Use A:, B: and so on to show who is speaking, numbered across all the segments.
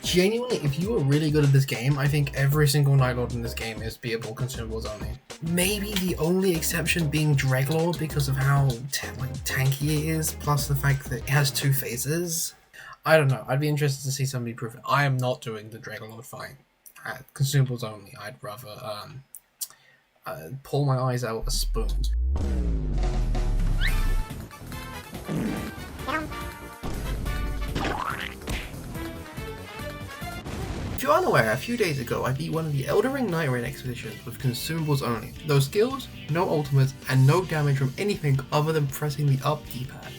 A: Genuinely, if you are really good at this game, I think every single Night Lord in this game is beatable consumables only. Maybe the only exception being Dreglord because of how tanky it is, plus the fact that it has 2 phases. I don't know. I'd be interested to see somebody prove it. I am not doing the Dreglord fight. Consumables only. I'd rather pull my eyes out a spoon. If you're unaware, a few days ago I beat one of the Elden Ring Night Raid expeditions with consumables only. No skills, no ultimates, and no damage from anything other than pressing the up D-pad.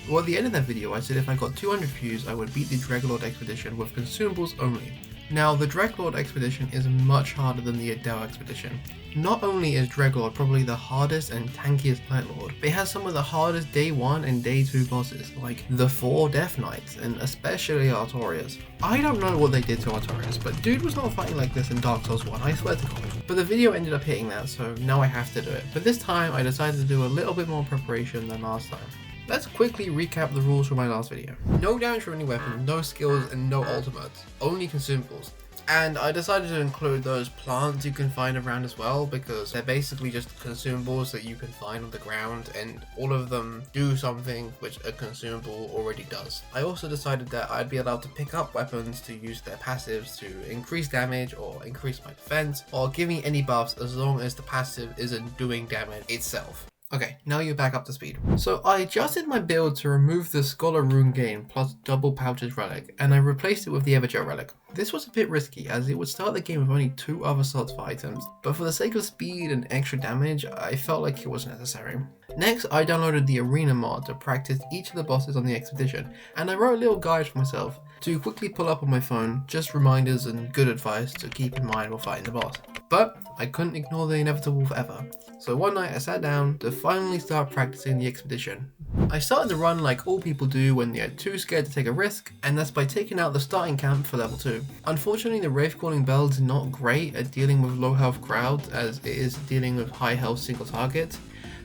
A: Well, at the end of that video I said if I got 200 views I would beat the Dreglord expedition with consumables only. Now, the Dreglord expedition is much harder than the Adele expedition. Not only is Dreglord probably the hardest and tankiest Night Lord, but it has some of the hardest day 1 and day 2 bosses, like the 4 Death Knights, and especially Artorias. I don't know what they did to Artorias, but dude was not fighting like this in Dark Souls 1, I swear to God. But the video ended up hitting that, so now I have to do it. But this time I decided to do a little bit more preparation than last time. Let's quickly recap the rules from my last video. No damage from any weapon, no skills, and no ultimates. Only consumables. And I decided to include those plants you can find around as well, because they're basically just consumables that you can find on the ground, and all of them do something which a consumable already does. I also decided that I'd be allowed to pick up weapons to use their passives to increase damage or increase my defense, or give me any buffs as long as the passive isn't doing damage itself. Okay, now you're back up to speed. So I adjusted my build to remove the Scholar Rune Gain plus double pouches relic, and I replaced it with the Evergel relic. This was a bit risky as it would start the game with only 2 other slots for items, but for the sake of speed and extra damage, I felt like it was necessary. Next, I downloaded the Arena mod to practice each of the bosses on the expedition, and I wrote a little guide for myself to quickly pull up on my phone, just reminders and good advice to keep in mind while fighting the boss. But I couldn't ignore the inevitable forever. So one night I sat down to finally start practicing the expedition. I started the run like all people do when they're too scared to take a risk, and that's by taking out the starting camp for level 2. Unfortunately, the Wraith calling bell is not great at dealing with low health crowds as it is dealing with high health single targets,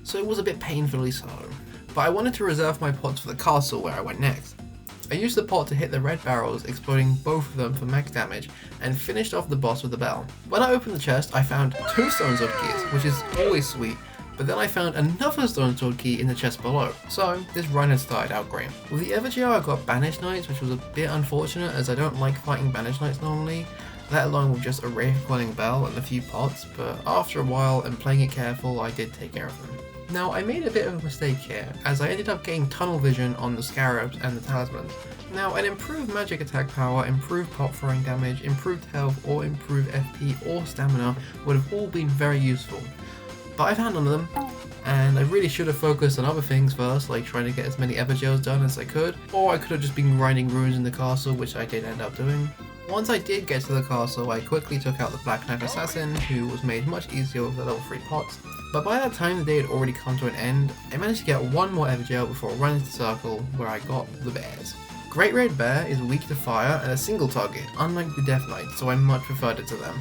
A: so it was a bit painfully so. But I wanted to reserve my pots for the castle where I went next. I used the pot to hit the red barrels, exploding both of them for max damage, and finished off the boss with the bell. When I opened the chest, I found 2 Stone Sword keys, which is always sweet, but then I found another Stone Sword key in the chest below, so this run had started out great. With the Evergel I got Banished Knights, which was a bit unfortunate as I don't like fighting Banished Knights normally, let alone with just a Wraith calling bell and a few pots, but after a while and playing it careful I did take care of them. Now, I made a bit of a mistake here, as I ended up getting tunnel vision on the scarabs and the talismans. Now, an improved magic attack power, improved pot throwing damage, improved health, or improved FP or stamina would have all been very useful. But I found none of them, and I really should have focused on other things first, like trying to get as many Evergels done as I could, or I could have just been grinding runes in the castle, which I did end up doing. Once I did get to the castle, I quickly took out the Black Knife Assassin, who was made much easier with the level 3 pots. But by that time the day had already come to an end, I managed to get one more Evergel before running to the circle where I got the bears. Great Red Bear is weak to fire and a single target, unlike the Death Knight, so I much preferred it to them.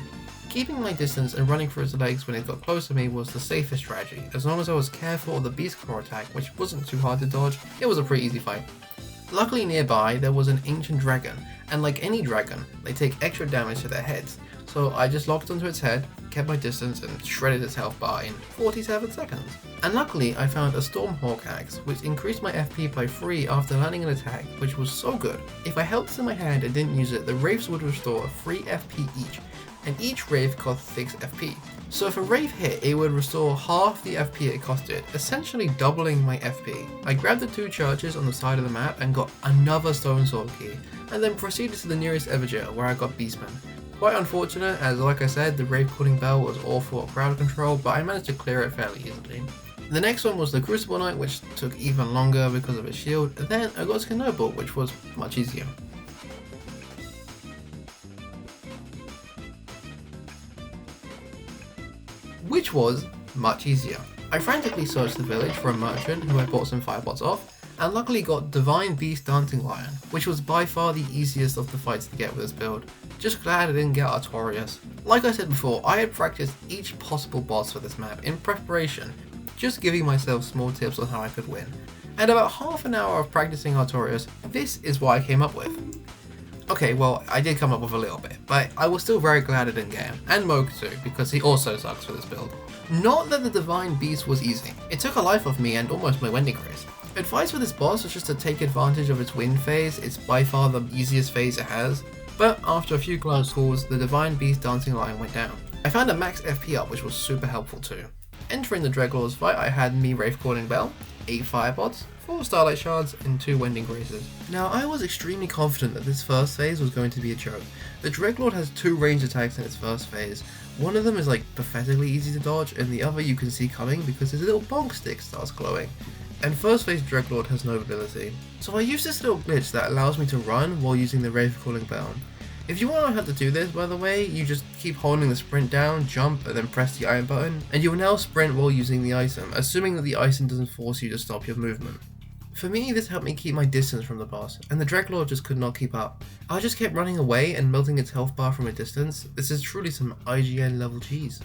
A: Keeping my distance and running for its legs when it got close to me was the safest strategy, as long as I was careful of the Beast Claw attack, which wasn't too hard to dodge. It was a pretty easy fight. Luckily nearby there was an ancient dragon, and like any dragon, they take extra damage to their heads, so I just locked onto its head, kept my distance, and shredded its health bar in 47 seconds. And luckily I found a Stormhawk axe, which increased my FP by 3 after landing an attack, which was so good. If I held this in my hand and didn't use it, the Wraiths would restore 3 FP each, and each Wraith cost 6 FP. So if a Wraith hit, it would restore half the FP it costed, essentially doubling my FP. I grabbed the 2 churches on the side of the map and got another Stone Sword key, and then proceeded to the nearest Evergel where I got Beastman. Quite unfortunate, as like I said, the Wraith calling bell was awful at crowd control, but I managed to clear it fairly easily. The next one was the Crucible Knight, which took even longer because of its shield, and then I got Skinnobel, which was much easier. Which was much easier. I frantically searched the village for a merchant who I bought some firepots off, and luckily got Divine Beast Dancing Lion, which was by far the easiest of the fights to get with this build. Just glad I didn't get Artorias. Like I said before, I had practiced each possible boss for this map in preparation, just giving myself small tips on how I could win. And about half an hour of practicing Artorias, this is what I came up with. Okay, well, I did come up with a little bit, but I was still very glad I didn't get him, and Moog too, because he also sucks for this build. Not that the Divine Beast was easy. It took a life off me and almost my Wending Grace. Advice for this boss was just to take advantage of its wind phase. It's by far the easiest phase it has, but after a few close calls, the Divine Beast dancing line went down. I found a max FP up, which was super helpful too. Entering the Dreglord's fight, I had me Wraith Calling Bell, 8 Firebots, 4 Starlight Shards, and 2 Wending Graces. Now, I was extremely confident that this first phase was going to be a joke. The Dreglord has 2 ranged attacks in its first phase. One of them is like pathetically easy to dodge, and the other you can see coming because his little bonk stick starts glowing. And first phase Dreglord has no ability. So I use this little glitch that allows me to run while using the Wraith Calling Bell. If you want to know how to do this, by the way, you just keep holding the sprint down, jump, and then press the iron button, and you will now sprint while using the item, assuming that the item doesn't force you to stop your movement. For me, this helped me keep my distance from the boss, and the Dreglord just could not keep up. I just kept running away and melting its health bar from a distance. This is truly some IGN level cheese.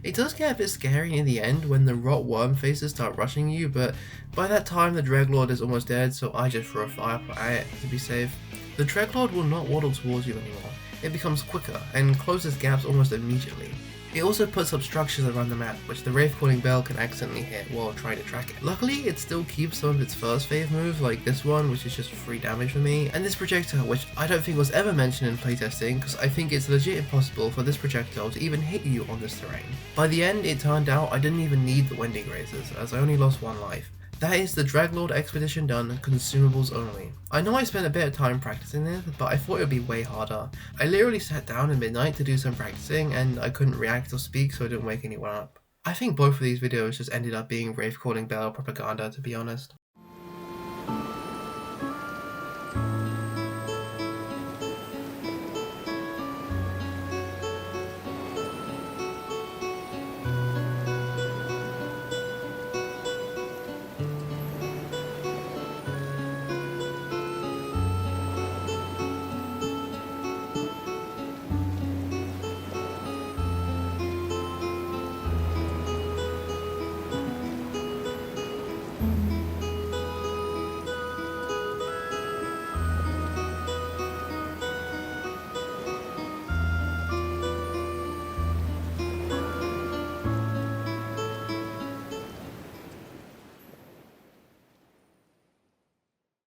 A: It does get a bit scary in the end when the rot worm faces start rushing you, but by that time the Dreglord is almost dead, so I just throw a fire at it to be safe. The Dreglord will not waddle towards you anymore. It becomes quicker and closes gaps almost immediately. It also puts up structures around the map, which the Wraith Calling Bell can accidentally hit while trying to track it. Luckily, it still keeps some of its first phase moves, like this one, which is just free damage for me, and this projectile, which I don't think was ever mentioned in playtesting, because I think it's legit impossible for this projectile to even hit you on this terrain. By the end, it turned out I didn't even need the Wending Graces, as I only lost 1 life. That is the Dreglord expedition done, consumables only. I know I spent a bit of time practicing this, but I thought it would be way harder. I literally sat down at midnight to do some practicing, and I couldn't react or speak so I didn't wake anyone up. I think both of these videos just ended up being Wraith Calling Bell propaganda, to be honest.